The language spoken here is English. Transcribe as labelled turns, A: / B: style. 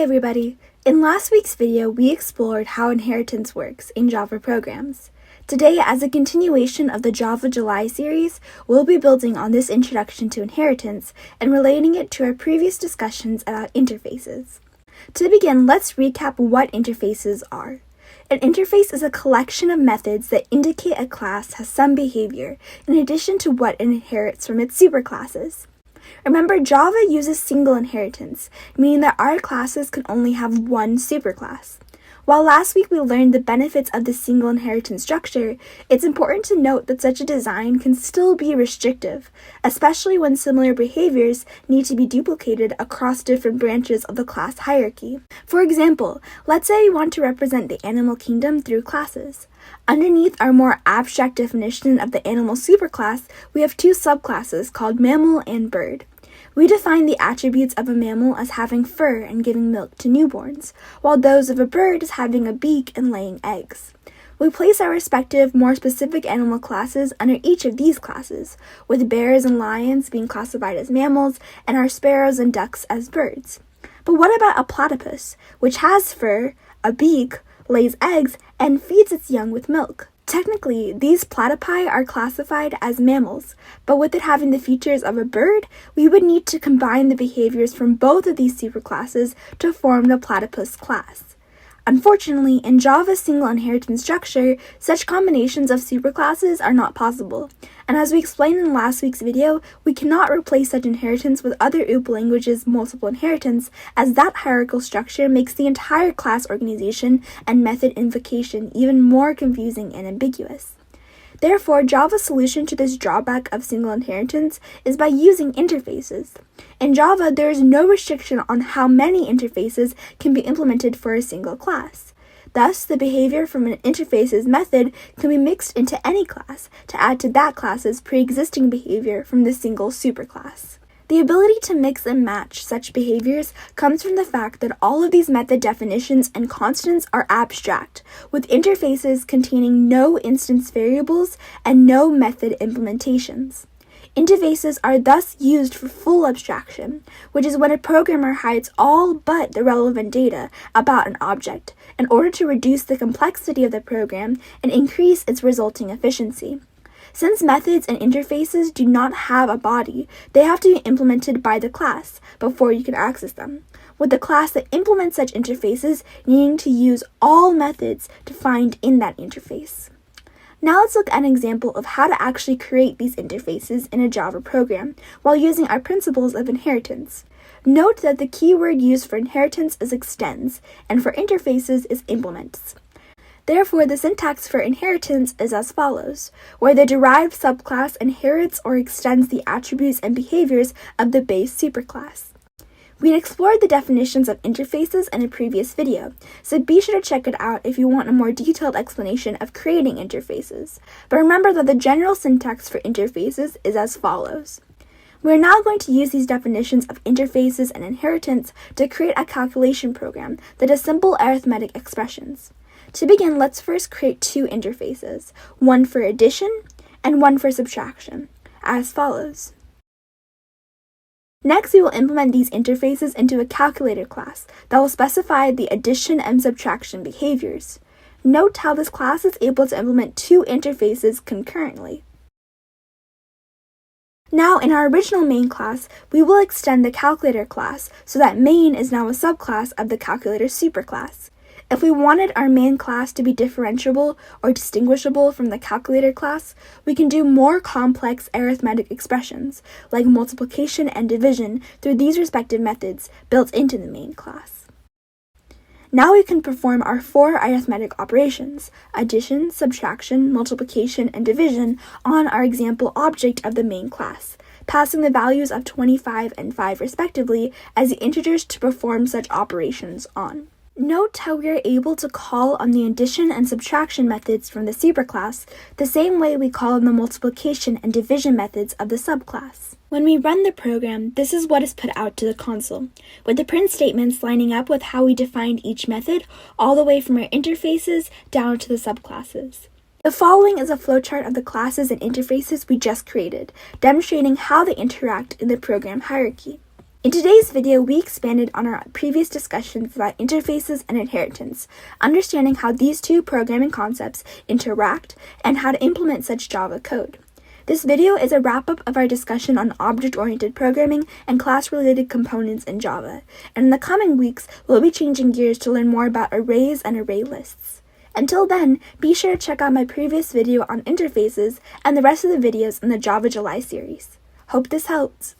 A: Hey everybody! In last week's video, we explored how inheritance works in Java programs. Today, as a continuation of the Java July series, we'll be building on this introduction to inheritance and relating it to our previous discussions about interfaces. To begin, let's recap what interfaces are. An interface is a collection of methods that indicate a class has some behavior in addition to what it inherits from its superclasses. Remember, Java uses single inheritance, meaning that our classes can only have one superclass. While last week we learned the benefits of the single inheritance structure, it's important to note that such a design can still be restrictive, especially when similar behaviors need to be duplicated across different branches of the class hierarchy. For example, let's say we want to represent the animal kingdom through classes. Underneath our more abstract definition of the animal superclass, we have two subclasses called mammal and bird. We define the attributes of a mammal as having fur and giving milk to newborns, while those of a bird as having a beak and laying eggs. We place our respective, more specific animal classes under each of these classes, with bears and lions being classified as mammals and our sparrows and ducks as birds. But what about a platypus, which has fur, a beak, lays eggs, and feeds its young with milk? Technically, these platypi are classified as mammals, but with it having the features of a bird, we would need to combine the behaviors from both of these superclasses to form the platypus class. Unfortunately, in Java's single inheritance structure, such combinations of superclasses are not possible, and as we explained in last week's video, we cannot replace such inheritance with other OOP languages' multiple inheritance, as that hierarchical structure makes the entire class organization and method invocation even more confusing and ambiguous. Therefore, Java's solution to this drawback of single inheritance is by using interfaces. In Java, there is no restriction on how many interfaces can be implemented for a single class. Thus, the behavior from an interface's method can be mixed into any class to add to that class's pre-existing behavior from the single superclass. The ability to mix and match such behaviors comes from the fact that all of these method definitions and constants are abstract, with interfaces containing no instance variables and no method implementations. Interfaces are thus used for full abstraction, which is when a programmer hides all but the relevant data about an object in order to reduce the complexity of the program and increase its resulting efficiency. Since methods and interfaces do not have a body, they have to be implemented by the class before you can access them, with the class that implements such interfaces needing to use all methods defined in that interface. Now let's look at an example of how to actually create these interfaces in a Java program while using our principles of inheritance. Note that the keyword used for inheritance is extends, and for interfaces is implements. Therefore, the syntax for inheritance is as follows, where the derived subclass inherits or extends the attributes and behaviors of the base superclass. We explored the definitions of interfaces in a previous video, so be sure to check it out if you want a more detailed explanation of creating interfaces. But remember that the general syntax for interfaces is as follows. We're now going to use these definitions of interfaces and inheritance to create a calculation program that does simple arithmetic expressions. To begin, let's first create two interfaces, one for addition and one for subtraction, as follows. Next, we will implement these interfaces into a calculator class that will specify the addition and subtraction behaviors. Note how this class is able to implement two interfaces concurrently. Now, in our original main class, we will extend the calculator class so that main is now a subclass of the calculator superclass. If we wanted our main class to be differentiable or distinguishable from the calculator class, we can do more complex arithmetic expressions, like multiplication and division, through these respective methods built into the main class. Now we can perform our four arithmetic operations, addition, subtraction, multiplication, and division, on our example object of the main class, passing the values of 25 and 5 respectively as the integers to perform such operations on. Note how we are able to call on the addition and subtraction methods from the superclass the same way we call on the multiplication and division methods of the subclass. When we run the program, this is what is put out to the console, with the print statements lining up with how we defined each method all the way from our interfaces down to the subclasses. The following is a flowchart of the classes and interfaces we just created, demonstrating how they interact in the program hierarchy. In today's video, we expanded on our previous discussions about interfaces and inheritance, understanding how these two programming concepts interact and how to implement such Java code. This video is a wrap-up of our discussion on object-oriented programming and class-related components in Java, and in the coming weeks, we'll be changing gears to learn more about arrays and array lists. Until then, be sure to check out my previous video on interfaces and the rest of the videos in the Java July series. Hope this helped!